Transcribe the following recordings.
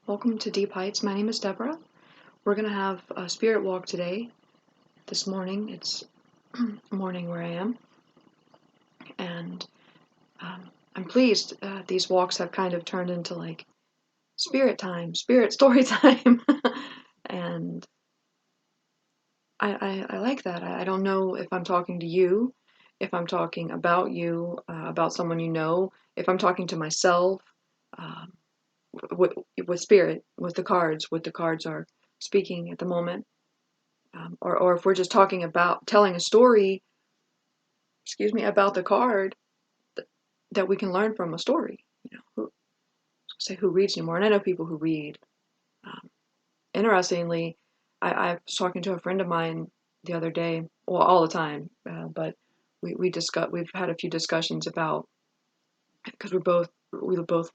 Welcome to Deep Heights. My name is Deborah. We're going to have a spirit walk today. This morning, it's morning where I am. And I'm pleased these walks have kind of turned into like spirit time, spirit story time. And I like that. I don't know if I'm talking to you, if I'm talking about you, about someone you know, if I'm talking to myself. With spirit, with the cards, what the cards are speaking at the moment, or if we're just talking about telling a story, about the card that we can learn from a story. Who reads anymore? And I know people who read. Interestingly, I was talking to a friend of mine the other day, well, all the time, but we've had a few discussions about, because we both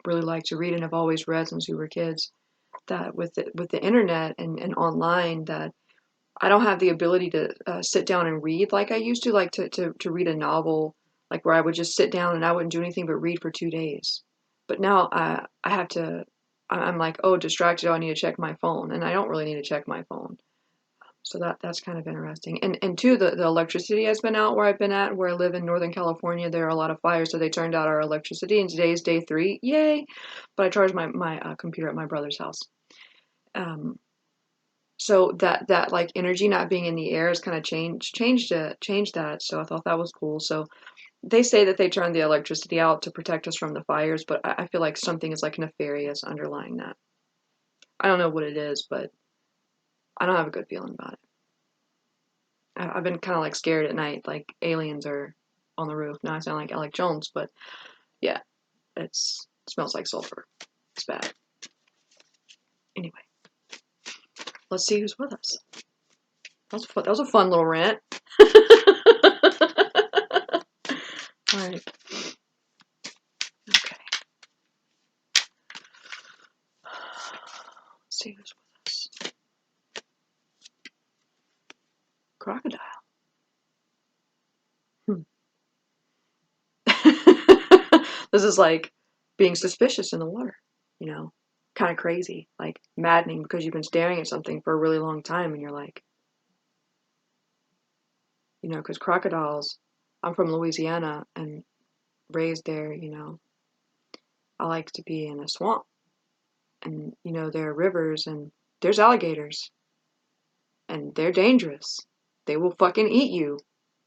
really like to read and have always read since we were kids, that with the internet and online, that I don't have the ability to sit down and read like I used to, like to read a novel, like where I would just sit down and I wouldn't do anything but read for 2 days. But now I have to, I'm like, oh, distracted, oh, I need to check my phone. And I don't really need to check my phone. So that's kind of interesting. And two, the electricity has been out where I've been at, where I live in Northern California. There are a lot of fires, so they turned out our electricity, and today is day 3. Yay! But I charged my computer at my brother's house. So that like energy not being in the air has kind of changed that. So I thought that was cool. So they say that they turned the electricity out to protect us from the fires, but I feel like something is like nefarious underlying that. I don't know what it is, but I don't have a good feeling about it. I've been kind of like scared at night, like aliens are on the roof. Now I sound like Alec Jones, but yeah, it smells like sulfur. It's bad. Anyway, let's see who's with us. That was a fun little rant. All right. Okay. Let's see who's with us. Crocodile. This is like being suspicious in the water, kind of crazy, like maddening, because you've been staring at something for a really long time and you're like, because crocodiles, I'm from Louisiana and raised there, I like to be in a swamp, and, there are rivers and there's alligators and they're dangerous. They will fucking eat you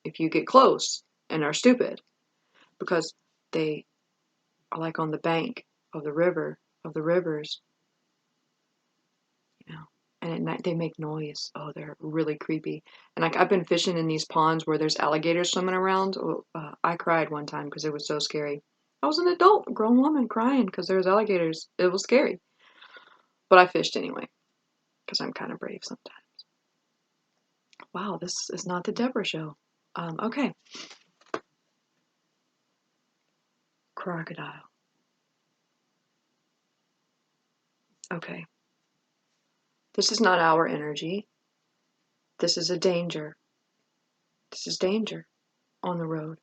if you get close and are stupid, because they are like on the bank of the rivers, and at night they make noise. Oh, they're really creepy. And like, I've been fishing in these ponds where there's alligators swimming around. I cried one time because it was so scary. I was an adult, grown woman, crying because there was alligators. It was scary, but I fished anyway because I'm kind of brave sometimes. Wow, this is not the Deborah show. Okay. Crocodile. Okay. This is not our energy. This is a danger. This is danger on the road.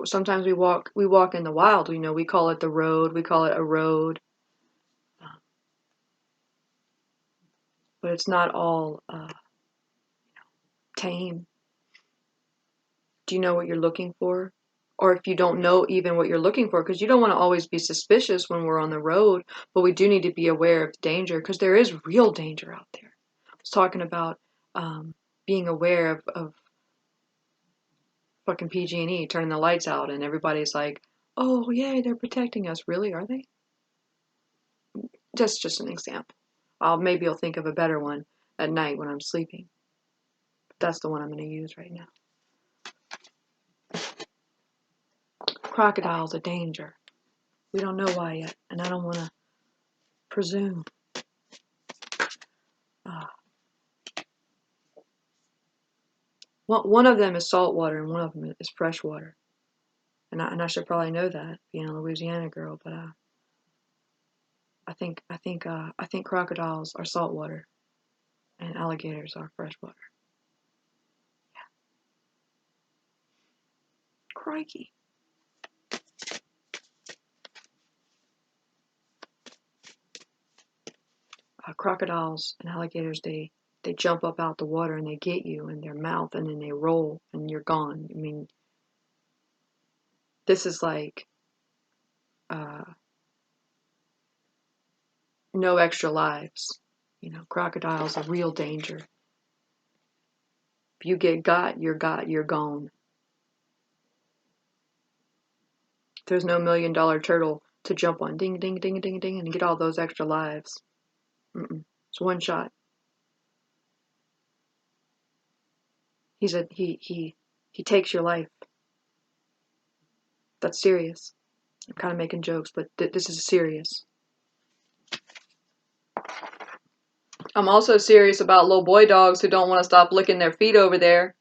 Sometimes we walk in the wild. We call it the road. We call it a road. But it's not all tame. Do you know what you're looking for? Or if you don't know even what you're looking for, because you don't want to always be suspicious when we're on the road, but we do need to be aware of danger, because there is real danger out there. I was talking about being aware of fucking PG&E turning the lights out, and everybody's like, oh, yay, they're protecting us. Really, are they? Just an example. Maybe I'll think of a better one at night when I'm sleeping. But that's the one I'm going to use right now. Crocodile's a danger. We don't know why yet, and I don't want to presume. One of them is saltwater, and one of them is freshwater. And I should probably know that, being a Louisiana girl. But I think crocodiles are saltwater, and alligators are freshwater. Yeah. Crikey. crocodiles and alligators, they jump up out the water and they get you in their mouth and then they roll and you're gone. I mean, this is like uh, no extra lives. You know, crocodiles are real danger. If you get got, you're gone. There's no $1 million turtle to jump on, ding, ding, ding, ding, ding, and get all those extra lives. It's one shot. He takes your life. That's serious. I'm kind of making jokes, but this is serious. I'm also serious about little boy dogs who don't want to stop licking their feet over there.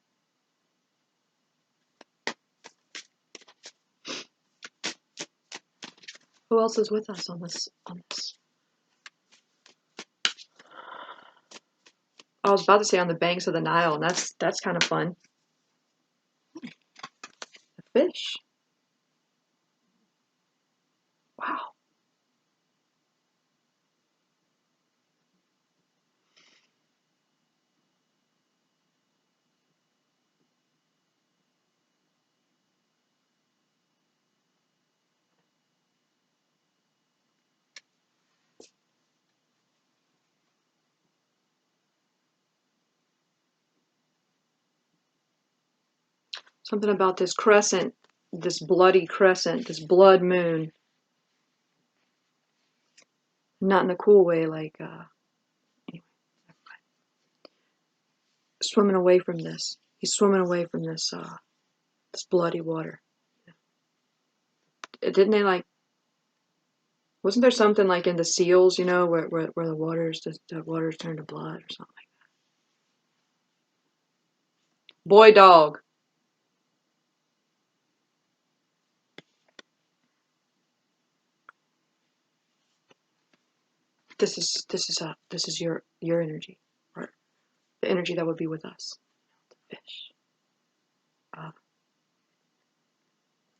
Who else is with us on this? I was about to say on the banks of the Nile, and that's kind of fun. A fish. Wow. Something about this crescent, this bloody crescent, this blood moon. Not in a cool way, like, anyway. Swimming away from this. He's swimming away from this, this bloody water. Didn't they, like, wasn't there something like in the seals, you know, where the waters turn to blood or something like that? Boy dog. This is your energy, or the energy that would be with us. The fish. I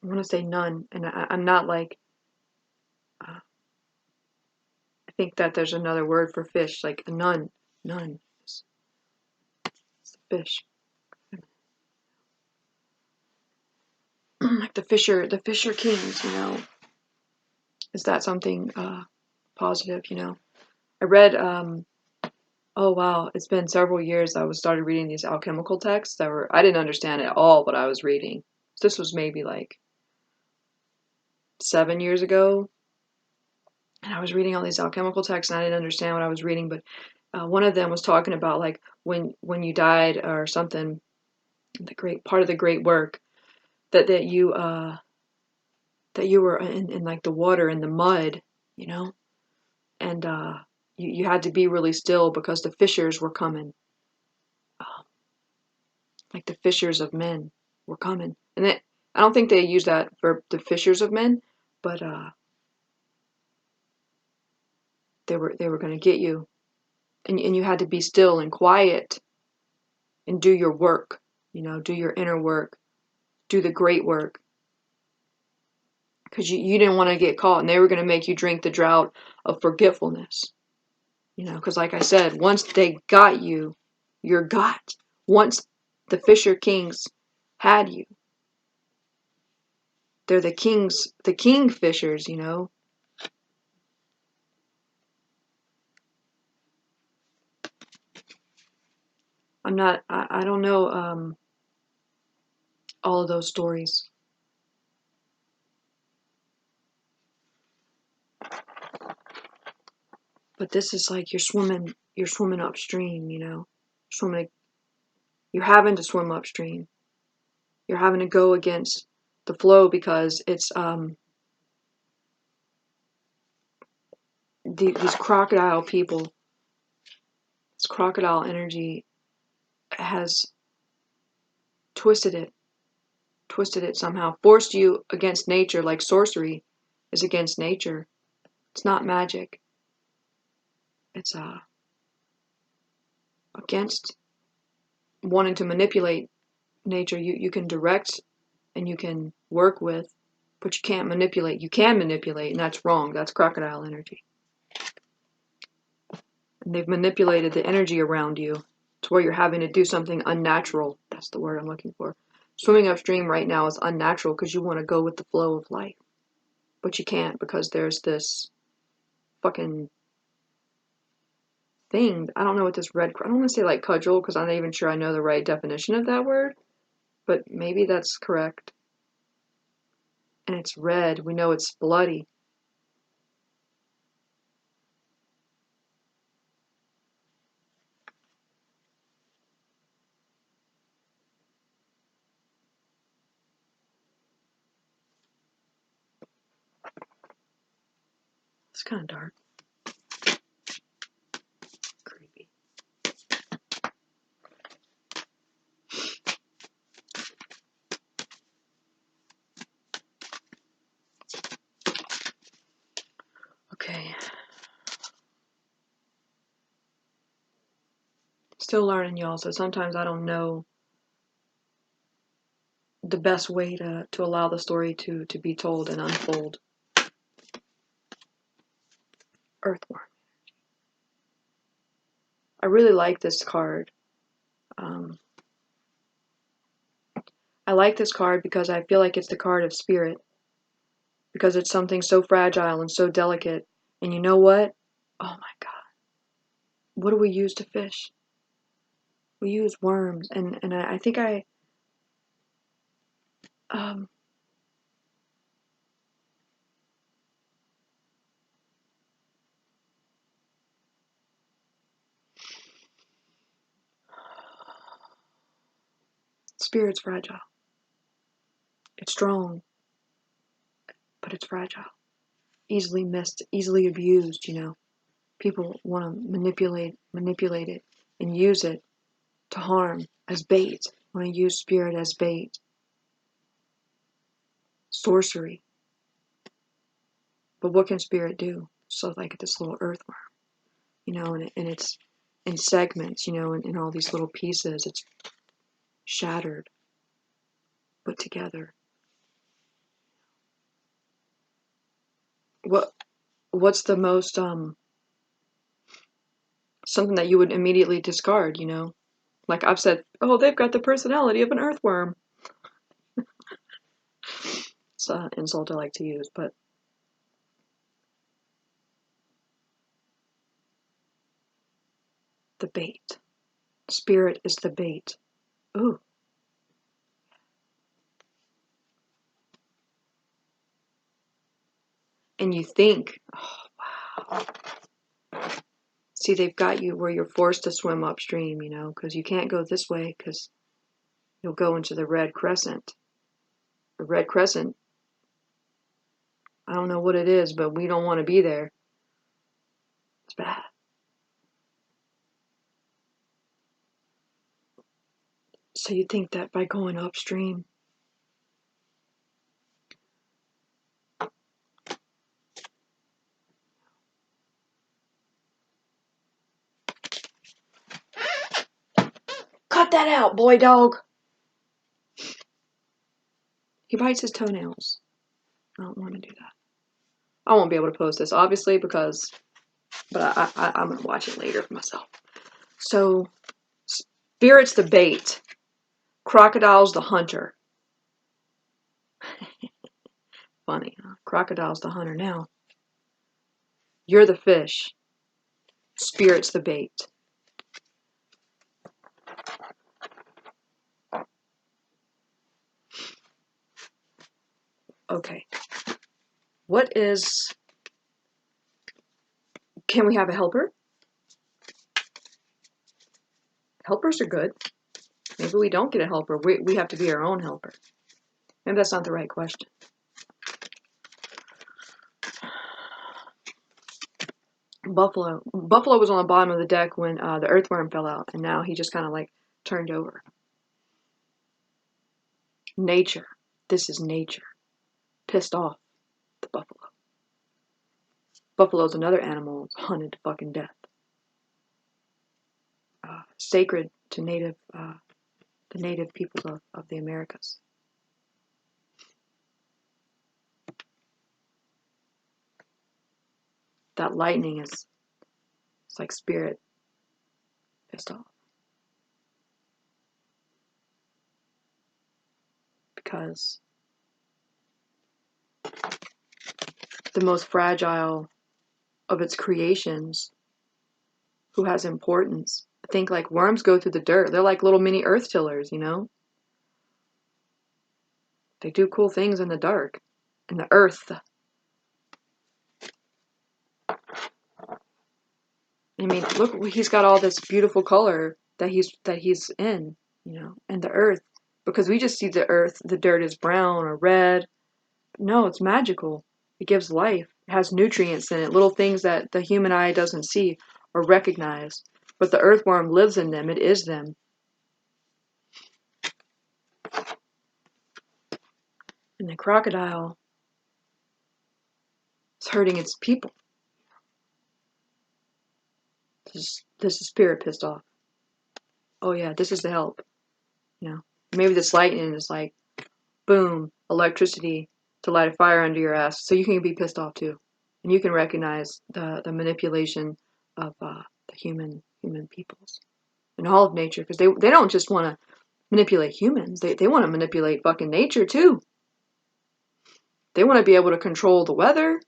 want to say none, and I'm not like. I think that there's another word for fish, like none. None. It's the fish. Like the fisher kings, you know. Is that something positive, you know? I read oh wow, it's been several years I started reading these alchemical texts that were I didn't understand at all what I was reading. This was maybe like 7 years ago, and I was reading all these alchemical texts and I didn't understand what I was reading, but one of them was talking about like when you died or something, the great part of the great work that you were in like the water and the mud, you know, and you had to be really still because the fishers were coming, like the fishers of men were coming, and I don't think they use that for the fishers of men, but they were going to get you, and you had to be still and quiet and do your work, you know, do your inner work, do the great work, because you didn't want to get caught, and they were going to make you drink the draught of forgetfulness, you know, because like I said, once they got you, you're got. Once the fisher kings had you, they're the kingfishers, you know. I don't know all of those stories. But this is like you're swimming upstream, you know. You're having to swim upstream. You're having to go against the flow because it's these crocodile people, this crocodile energy has twisted it somehow, forced you against nature, like sorcery is against nature. It's not magic. It's against wanting to manipulate nature. You can direct and you can work with, but you can't manipulate. You can manipulate, and that's wrong. That's crocodile energy. And they've manipulated the energy around you to where you're having to do something unnatural. That's the word I'm looking for. Swimming upstream right now is unnatural because you want to go with the flow of life. But you can't because there's this fucking thing. I don't know what this red... I don't want to say like cudgel because I'm not even sure I know the right definition of that word. But maybe that's correct. And it's red. We know it's bloody. It's kind of dark. Creepy. Okay. Still learning, y'all, so sometimes I don't know the best way to allow the story to be told and unfold. Earthworm. I really like this card. I like this card because I feel like it's the card of spirit. Because it's something so fragile and so delicate. And you know what? Oh my God. What do we use to fish? We use worms. And I think spirit's fragile. It's strong, but it's fragile. Easily missed, easily abused, you know. People want to manipulate it and use it to harm as bait. Want to use spirit as bait. Sorcery. But what can spirit do? So like this little earthworm, you know, and it's in segments, you know, in all these little pieces. It's shattered, put together. What's the most something that you would immediately discard, you know? Like I've said, oh, they've got the personality of an earthworm. It's an insult I like to use, but the bait. Spirit is the bait. Ooh. And you think, oh, wow. See, they've got you where you're forced to swim upstream, you know, because you can't go this way because you'll go into the red crescent. The red crescent, I don't know what it is, but we don't want to be there. It's bad. So you think that by going upstream, cut that out, boy dog. He bites his toenails. I don't want to do that. I won't be able to post this, obviously, because, but I'm going to watch it later for myself. So, spirit's the bait. Crocodile's the hunter. Funny, huh? Crocodile's the hunter now. You're the fish. Spirit's the bait. Okay. What is... Can we have a helper? Helpers are good. Maybe we don't get a helper. We have to be our own helper. Maybe that's not the right question. Buffalo. Buffalo was on the bottom of the deck when the earthworm fell out, and now he just kind of like turned over. Nature. This is nature. Pissed off the buffalo. Buffalo's another animal hunted to fucking death. Sacred to the native peoples of the Americas. That lightning is It's like spirit pissed off. Because the most fragile of its creations, who has importance. I think like worms go through the dirt. They're like little mini earth tillers, you know? They do cool things in the dark, in the earth. I mean, look, he's got all this beautiful color that he's in, you know, and the earth. Because we just see the earth, the dirt is brown or red. No, it's magical. It gives life. It has nutrients in it, little things that the human eye doesn't see or recognize. But the earthworm lives in them. It is them. And the crocodile is hurting its people. This is spirit pissed off. Oh yeah, this is the help. You know, maybe this lightning is like, boom, electricity to light a fire under your ass, so you can be pissed off too, and you can recognize the manipulation of the human peoples and all of nature, because they don't just want to manipulate humans. They want to manipulate fucking nature too. They want to be able to control the weather.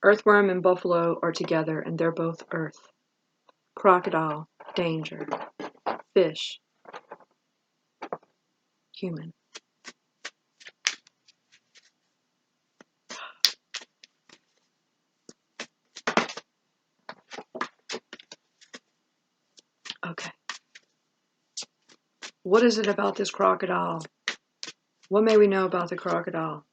Earthworm and buffalo are together, and they're both earth. Crocodile, danger. Fish, human. Okay. What is it about this crocodile? What may we know about the crocodile?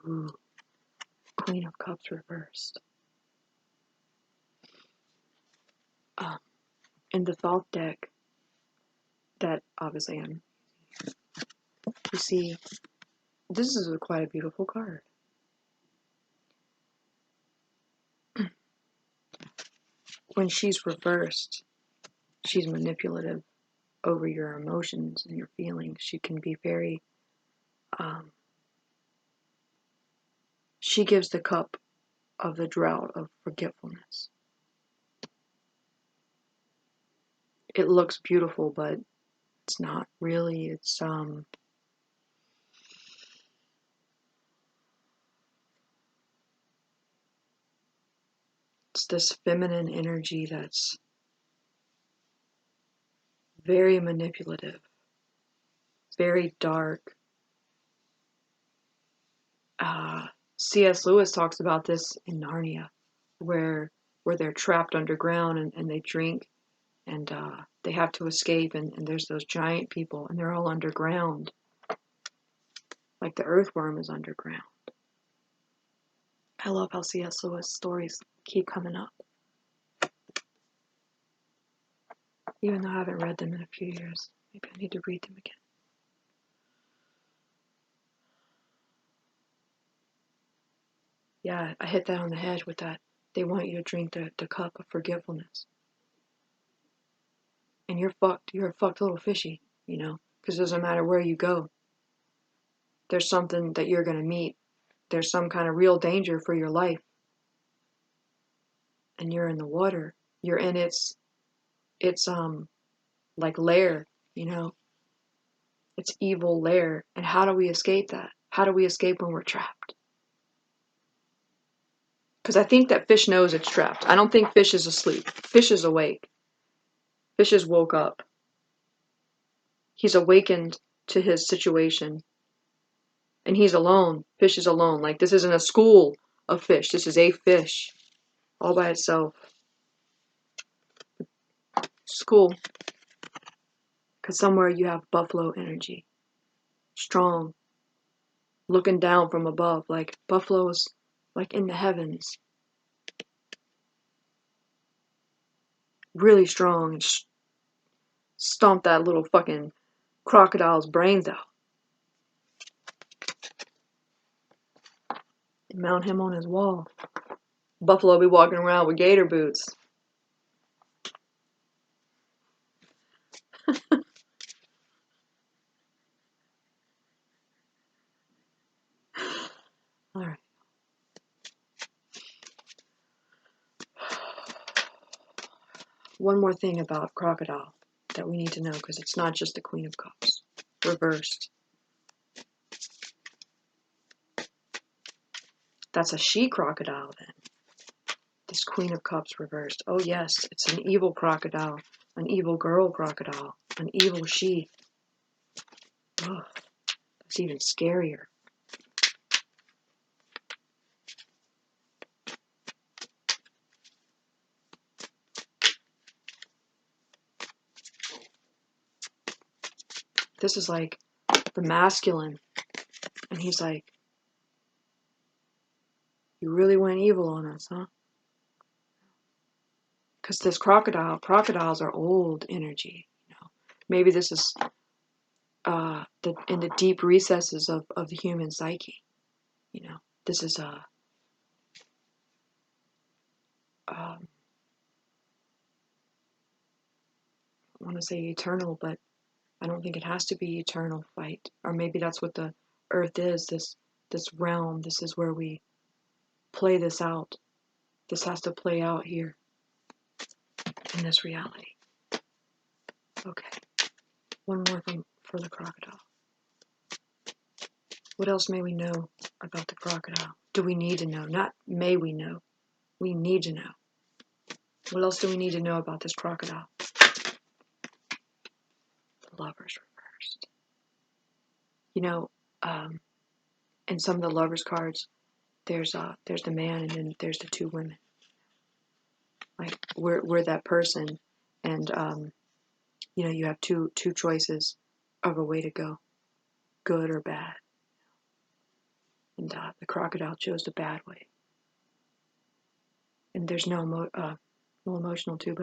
Ooh, Queen of Cups reversed. In the Thoth deck, that obviously you see, this is quite a beautiful card. When she's reversed, she's manipulative over your emotions and your feelings. She can be very, she gives the cup of the drought of forgetfulness. It looks beautiful, but it's not really. It's this feminine energy that's very manipulative, very dark. C.S. Lewis talks about this in Narnia, where they're trapped underground and they drink and they have to escape, and there's those giant people and they're all underground, like the earthworm is underground. I love how C.S. Lewis stories keep coming up, even though I haven't read them in a few years. Maybe I need to read them again. Yeah, I hit that on the head with that. They want you to drink the cup of forgetfulness. And you're fucked. You're a fucked little fishy, you know? Because it doesn't matter where you go. There's something that you're going to meet. There's some kind of real danger for your life. And you're in the water. You're in its like lair, you know? Its evil lair. And how do we escape that? How do we escape when we're trapped? Because I think that fish knows it's trapped. I don't think fish is asleep. Fish is awake. Fish has woke up. He's awakened to his situation. And he's alone. Fish is alone. Like, this isn't a school of fish. This is a fish all by itself. School. Because somewhere you have buffalo energy. Strong. looking down from above, like buffaloes, like in the heavens, really strong, and stomp that little fucking crocodile's brains out. And mount him on his wall. Buffalo be walking around with gator boots. All right. One more thing about Crocodile that we need to know, because it's not just the Queen of Cups reversed. That's a she crocodile then. This Queen of Cups reversed. Oh yes, it's an evil crocodile, an evil girl crocodile, an evil she. Ugh, that's even scarier. This is like the masculine, and he's like, you really went evil on us, huh? Because this crocodiles are old energy, you know. Maybe this is in the deep recesses of the human psyche, you know. This is I want to say eternal, but I don't think it has to be eternal fight. Or maybe that's what the earth is, this realm. This is where we play this out. This has to play out here in this reality. Okay. One more thing for the crocodile. What else may we know about the crocodile? Do we need to know? Not may we know. We need to know. What else do we need to know about this crocodile? The Lovers reversed. You know, in some of the Lovers cards, there's the man and then there's the two women. Like we're that person, and you know, you have two choices of a way to go, good or bad. And the crocodile chose the bad way. And there's no emotional too,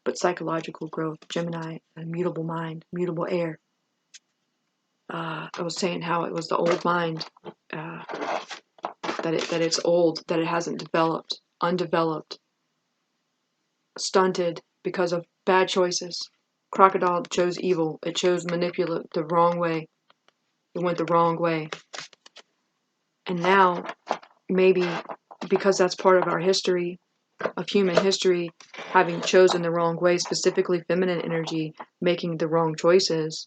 but psychological growth. Gemini, a mutable mind, mutable air. I was saying how it was the old mind, that it's old, that it hasn't developed, undeveloped, stunted because of bad choices. Crocodile chose evil. It chose manipulate the wrong way. It went the wrong way. And now, maybe because that's part of our history, of human history, having chosen the wrong way, specifically feminine energy, making the wrong choices,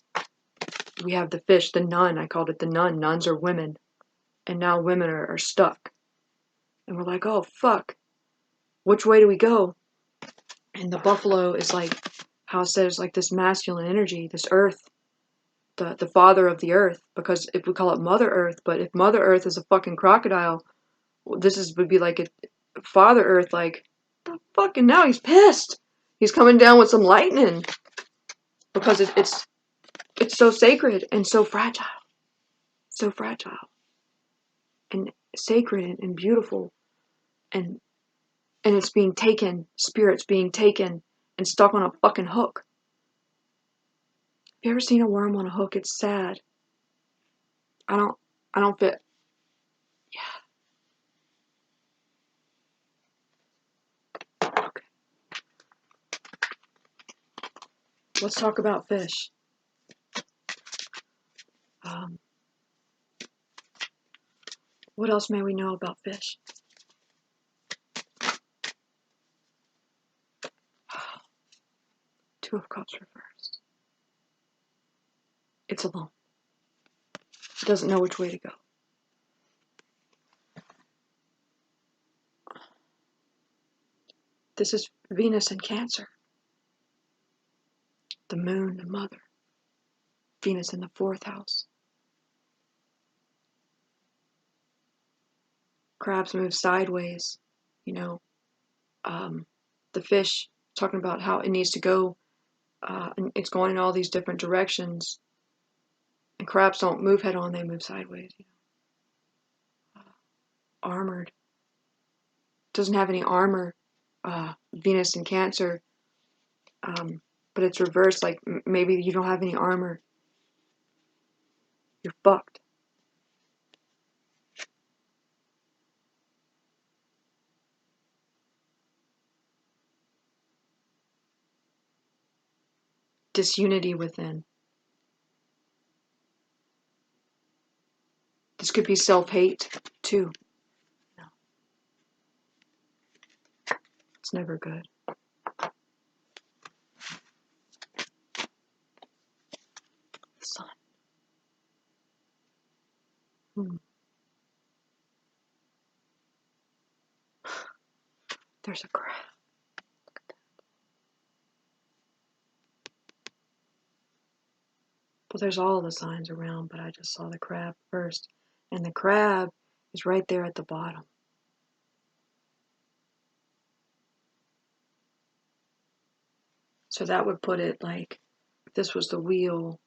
we have the fish, the nun. I called it the nun. Nuns are women. And now women are stuck. And we're like, oh, fuck. Which way do we go? And the buffalo is like, how it says, like this masculine energy, this earth, the father of the earth, because if we call it Mother Earth, but if Mother Earth is a fucking crocodile, would be like a Father Earth, like, the fucking now he's pissed. He's coming down with some lightning because it's so sacred and so fragile, and sacred and beautiful, and it's being taken, spirit's being taken and stuck on a fucking hook. Have you ever seen a worm on a hook? It's sad. I don't fit. Yeah. Okay. Let's talk about fish. What else may we know about fish? Two of Cups reversed. It's alone. It doesn't know which way to go. This is Venus in Cancer. The moon, the mother. Venus in the 4th house. Crabs move sideways. You know, the fish, talking about how it needs to go, and it's going in all these different directions. And crabs don't move head on, they move sideways. You know? armored. Doesn't have any armor. Venus in Cancer. But it's reversed. Like maybe you don't have any armor. You're fucked. Disunity within. This could be self-hate too. No. It's never good. The sun. There's a crab. Look at that. Well, there's all the signs around, but I just saw the crab first. And the crab is right there at the bottom. So that would put it like, if this was the wheel,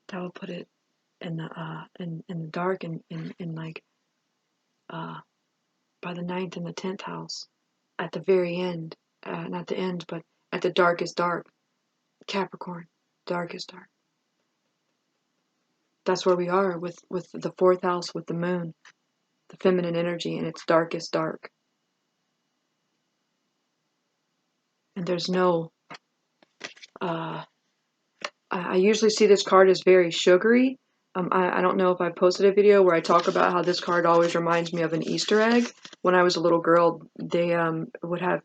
that would put it in the dark in like by the 9th and the 10th house, at the very end, not the end, but at the darkest dark, Capricorn, darkest dark. That's where we are with the 4th house, with the moon, the feminine energy, and its darkest dark. And there's no, I usually see this card as very sugary. I don't know if I posted a video where I talk about how this card always reminds me of an Easter egg. When I was a little girl, they would have,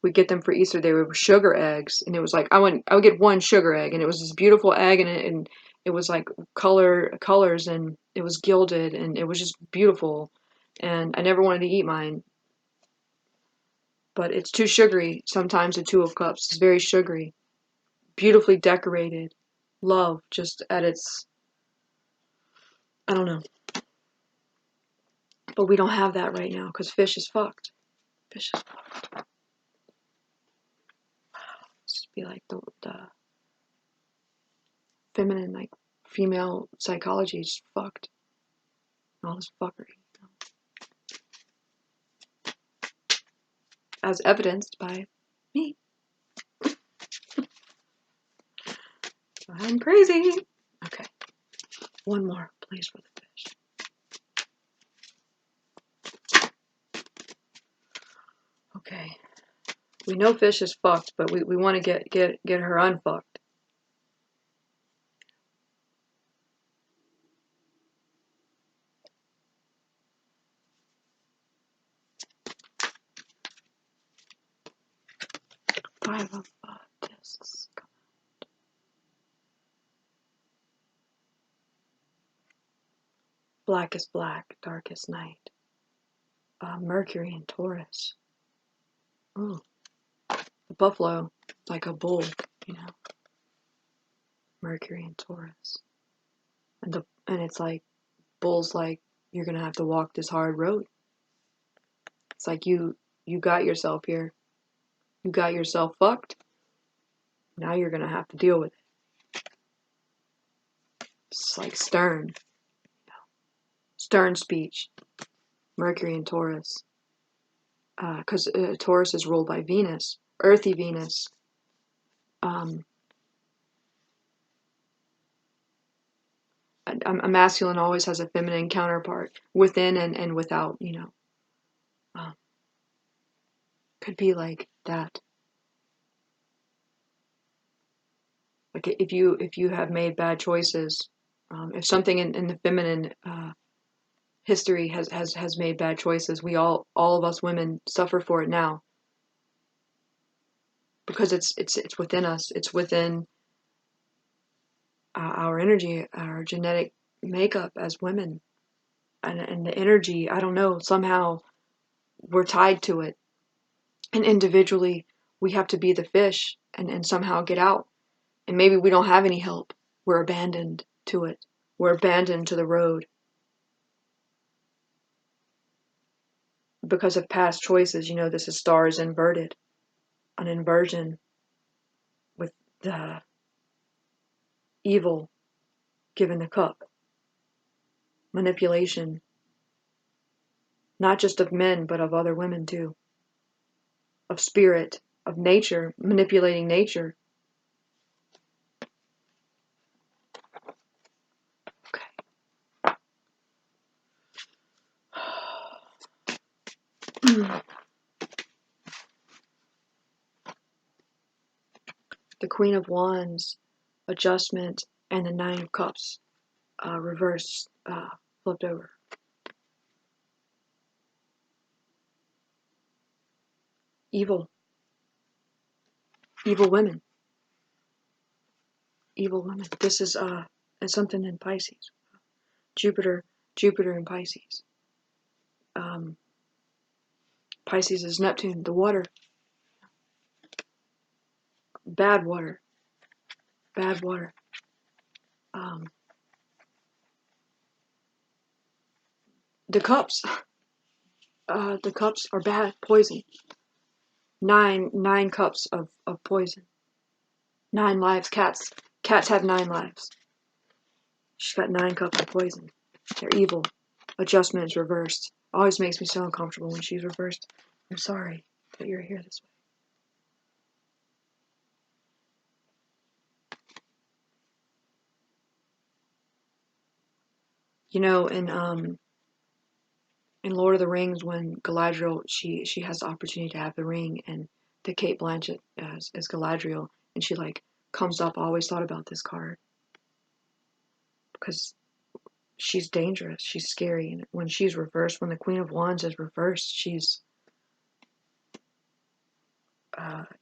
we'd get them for Easter. They were sugar eggs, and it was like I would get one sugar egg, and it was this beautiful egg, and it was like colors, and it was gilded, and it was just beautiful. And I never wanted to eat mine, but it's too sugary. Sometimes the Two of Cups is very sugary, beautifully decorated, love just at its, I don't know. But we don't have that right now because fish is fucked. Fish is fucked. Just be like the feminine, like female psychology is fucked. All this fuckery. As evidenced by me. I'm crazy. Okay. One more, please, for the fish. Okay. We know fish is fucked, but we want to get her unfucked. 5 of discs. Blackest black, darkest night. Mercury in Taurus. Ooh. The buffalo, like a bull, you know. Mercury in Taurus. And it's like, bull's like, you're gonna have to walk this hard road. It's like you got yourself here. You got yourself fucked. Now you're gonna have to deal with it. It's like stern. Stern speech. Mercury in Taurus. Because Taurus is ruled by Venus. Earthy Venus. A masculine always has a feminine counterpart. Within and without, you know. Could be like that. Like if you have made bad choices, if something in the feminine history has made bad choices, we all of us women suffer for it now. Because it's within us. It's within our energy, our genetic makeup as women, and the energy. I don't know. Somehow we're tied to it, and individually we have to be the fish and somehow get out. And maybe we don't have any help. We're abandoned to it. We're abandoned to the road because of past choices. You know, this is stars inverted, an inversion with the evil given the cup, manipulation, not just of men, but of other women too, of spirit, of nature, manipulating nature. Okay. The Queen of Wands, Adjustment, and the Nine of Cups, reversed, flipped over. Evil. Evil women. Evil women. This is something in Pisces. Jupiter in Pisces. Pisces is Neptune, the water. Bad water. Bad water. The cups. The cups are bad. Poison. Nine cups of poison. 9 lives. Cats have 9 lives. She's got 9 cups of poison. They're evil. Adjustment is reversed. Always makes me so uncomfortable when she's reversed. I'm sorry that you're here this way. You know, in Lord of the Rings, when Galadriel, she has the opportunity to have the ring, and the Cate Blanchett as Galadriel, and she like comes up. I always thought about this card because she's dangerous, she's scary, and when she's reversed, when the Queen of Wands is reversed, she's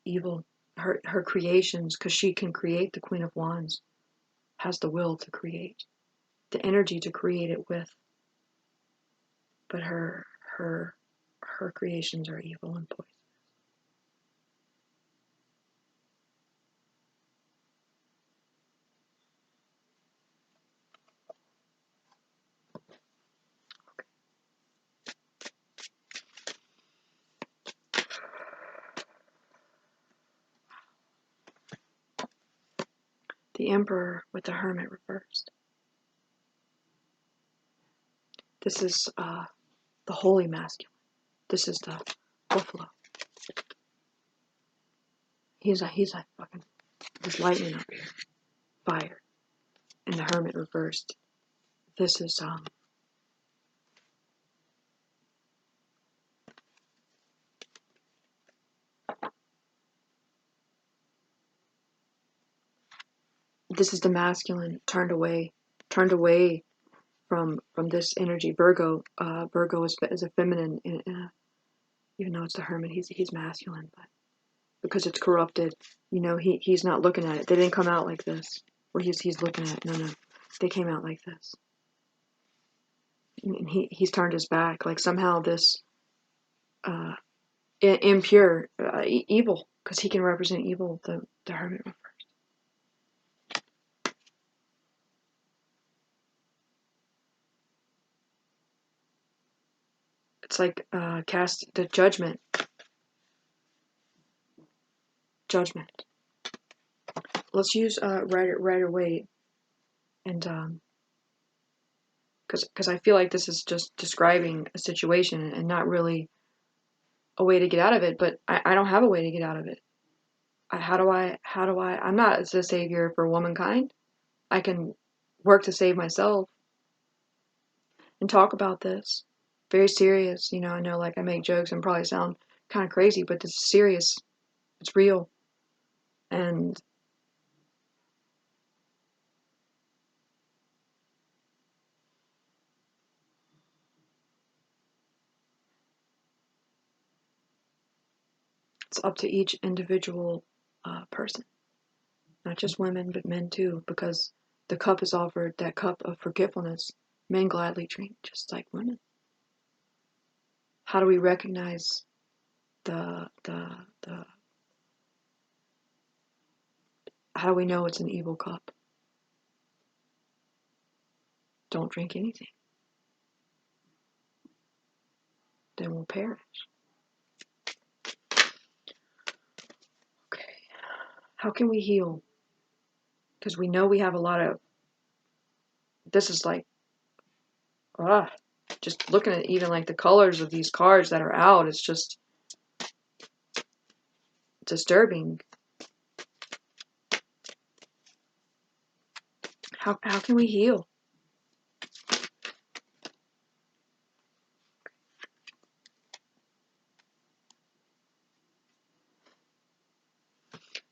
evil. Her creations, because she can create, the Queen of Wands has the will to create, the energy to create it with, but her creations are evil and poison. The Emperor with the Hermit reversed. This is the holy masculine. This is the buffalo. He's like fucking, there's lightning up here, fire, and the Hermit reversed. This is the masculine turned away from this energy. Virgo is a feminine, even though it's the Hermit. He's masculine, but because it's corrupted, you know, he's not looking at it. They didn't come out like this, where he's looking at it. No, they came out like this, and he's turned his back. Like somehow this impure, evil, because he can represent evil. The Hermit. It's like cast the judgment. Let's use Rider Waite, and because I feel like this is just describing a situation and not really a way to get out of it. But I don't have a way to get out of it. How do I? I'm not the savior for womankind. I can work to save myself and talk about this. Very serious, you know. I know, like I make jokes and probably sound kind of crazy, but this is serious. It's real, and it's up to each individual person, not just women, but men too, because the cup is offered, that cup of forgetfulness. Men gladly drink, just like women. How do we recognize the how do we know it's an evil cup? Don't drink anything. Then we'll perish. Okay. How can we heal? Because we know we have a lot of, this is like, just looking at even like the colors of these cards that are out, it's just disturbing. How can we heal?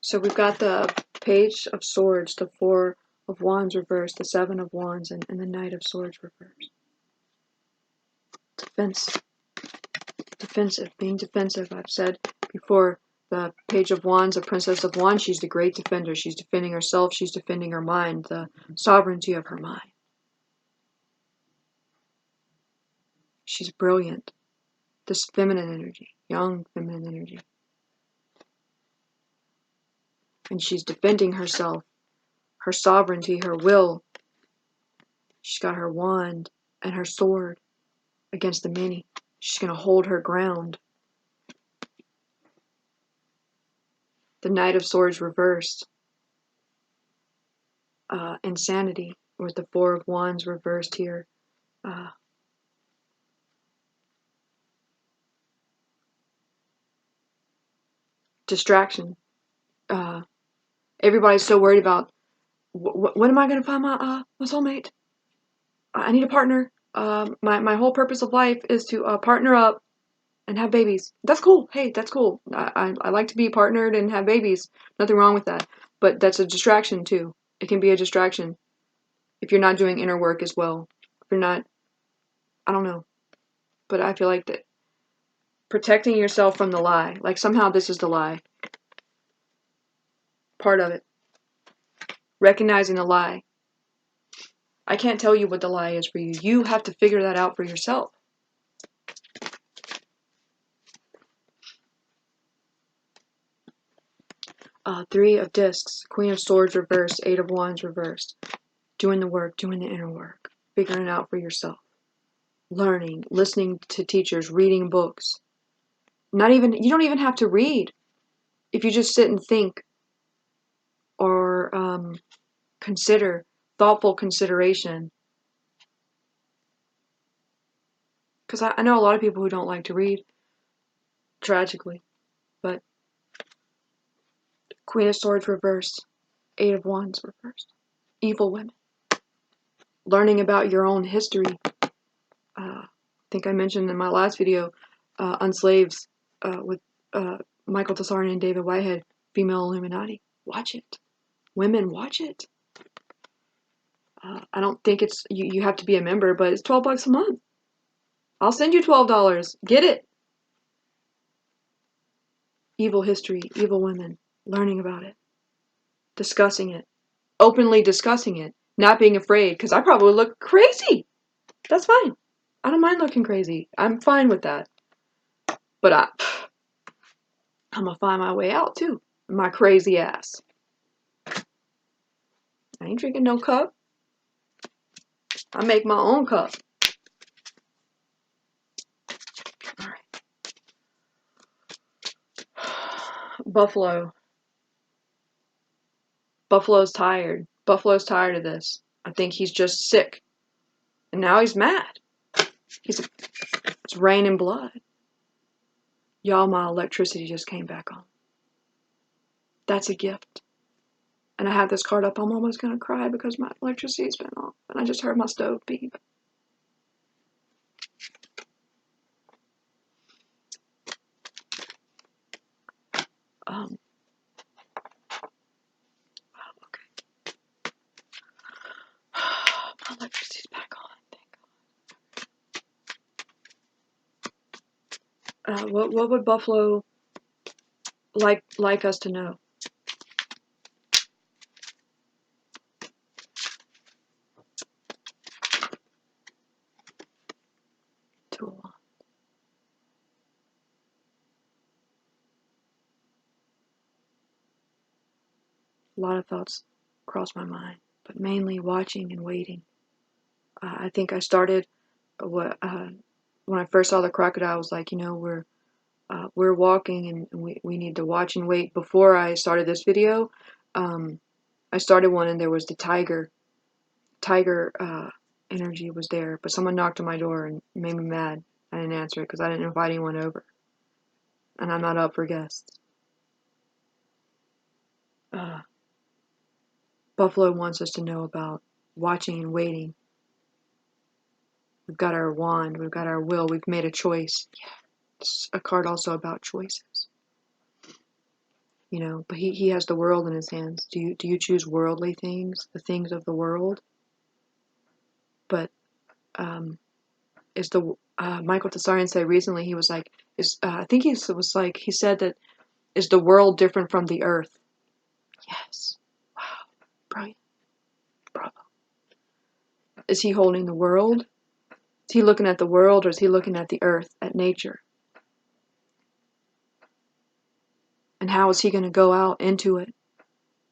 So we've got the Page of Swords, the Four of Wands reversed, the Seven of Wands, and the Knight of Swords reversed. Defensive, being defensive. I've said before, the Page of Wands, the Princess of Wands, she's the great defender. She's defending herself, she's defending her mind, the sovereignty of her mind. She's brilliant. This feminine energy, young feminine energy. And she's defending herself, her sovereignty, her will. She's got her wand and her sword against the many. She's going to hold her ground. The Knight of Swords reversed. Insanity, with the Four of Wands reversed here. Distraction. Everybody's so worried about, when am I going to find my soulmate? I need a partner. My whole purpose of life is to partner up and have babies. That's cool. Hey, that's cool. I like to be partnered and have babies. Nothing wrong with that. But that's a distraction too. It can be a distraction if you're not doing inner work as well. If you're not, I don't know. But I feel like that protecting yourself from the lie, like somehow this is the lie. Part of it. Recognizing the lie. I can't tell you what the lie is for you. You have to figure that out for yourself. Three of Discs, Queen of Swords reversed, Eight of Wands reversed. Doing the work, doing the inner work. Figuring it out for yourself. Learning, listening to teachers, reading books. You don't even have to read. If you just sit and think or consider, thoughtful consideration. Because I know a lot of people who don't like to read, tragically. But Queen of Swords reversed, Eight of Wands reversed. Evil women. Learning about your own history. I think I mentioned in my last video, Unslaves with Michael Tessarian and David Whitehead, Female Illuminati. Watch it. Women, watch it. I don't think it's you have to be a member, but it's $12 a month. I'll send you $12. Get it. Evil history, evil women, learning about it, discussing it, openly discussing it, not being afraid, because I probably look crazy. That's fine. I don't mind looking crazy. I'm fine with that. But I'm gonna find my way out too. My crazy ass. I ain't drinking no cup. I make my own cup. Alright. Buffalo. Buffalo's tired. Buffalo's tired of this. I think he's just sick. And now he's mad. It's raining blood. Y'all, my electricity just came back on. That's a gift. And I have this card up. I'm almost going to cry because my electricity's been off. And I just heard my stove beep. Okay. My electricity's back on. Thank God. What would Buffalo like us to know? Two of Wands. A lot of thoughts crossed my mind, but mainly watching and waiting. I think I started when I first saw the crocodile. I was like, we're walking and we need to watch and wait. Before I started this video, I started one and there was the tiger energy was there. But someone knocked on my door and made me mad. I didn't answer it because I didn't invite anyone over. And I'm not up for guests. Buffalo wants us to know about watching and waiting. We've got our wand, we've got our will, we've made a choice. It's a card also about choices. You know, but he has the world in his hands. Do you choose worldly things, the things of the world? But is the Michael Tsarian said recently, he was like, I think he was like, he said that, is the world different from the earth? Yes. Wow. Brilliant. Bravo. Is he holding the world? Is he looking at the world, or is he looking at the earth, at nature? And how is he going to go out into it,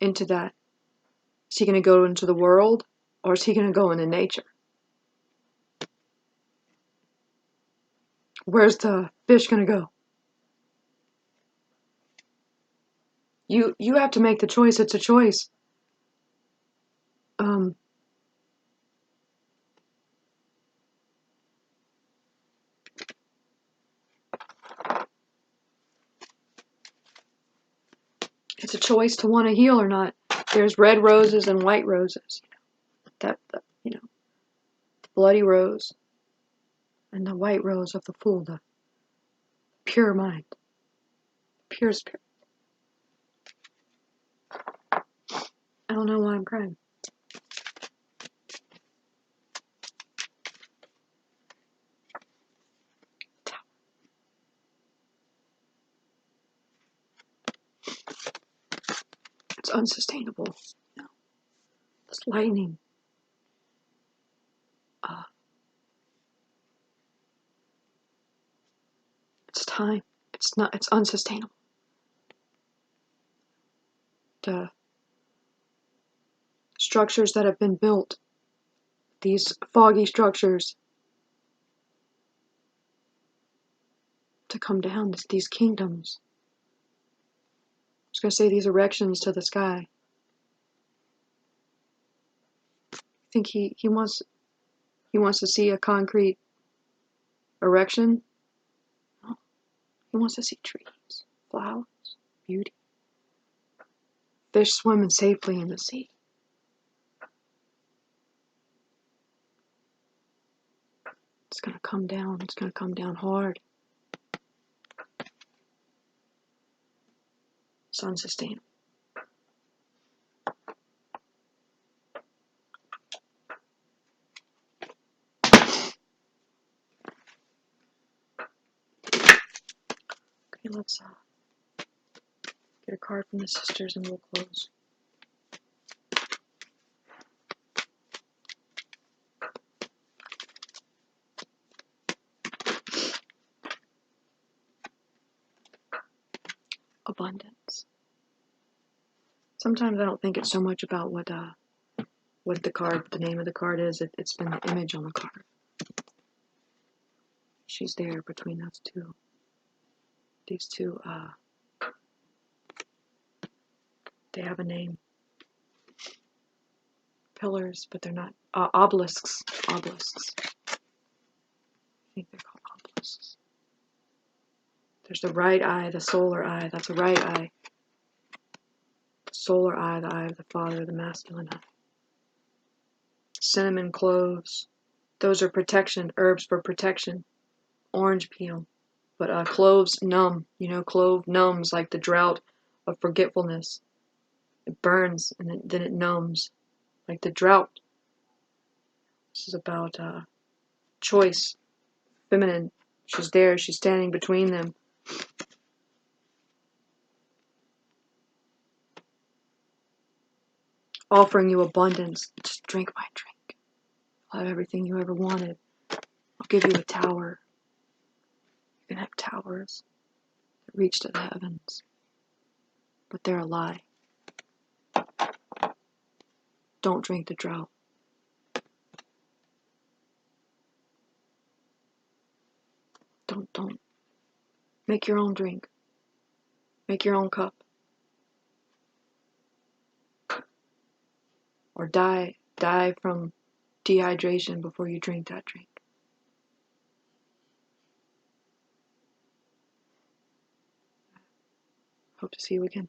into that? Is he going to go into the world, or is he going to go into nature? Where's the fish going to go? You have to make the choice. It's a choice. It's a choice to want to heal or not. There's red roses and white roses. That you know, the bloody rose and the white rose of the fool, the pure mind, pure spirit. I don't know why I'm crying. It's unsustainable. You know, this lightning. It's time. It's not. It's unsustainable. The structures that have been built, these foggy structures, to come down. These kingdoms. I was gonna say these erections to the sky. I think he wants to see a concrete erection. No, he wants to see trees, flowers, beauty, fish swimming safely in the sea. It's gonna come down. It's gonna come down hard. It's unsustainable. Okay, let's get a card from the sisters and we'll close. Abundance. Sometimes I don't think it's so much about what the name of the card is. It's been the image on the card. She's there between those two. These two, they have a name. Pillars, but they're not obelisks. Obelisks. I think they're called obelisks. There's the right eye, the solar eye. That's a right eye. The solar eye, the eye of the father, the masculine eye. Cinnamon, cloves. Those are protection, herbs for protection. Orange peel. But cloves numb. You know, clove numbs like the drought of forgetfulness. It burns and then it numbs. Like the drought. This is about choice. Feminine. She's there. She's standing between them. Offering you abundance. Just drink my drink. I'll have everything you ever wanted. I'll give you a tower. You can have towers that reach to the heavens. But they're a lie. Don't drink the drought. Don't. Make your own drink. Make your own cup. Or die from dehydration before you drink that drink. Hope to see you again.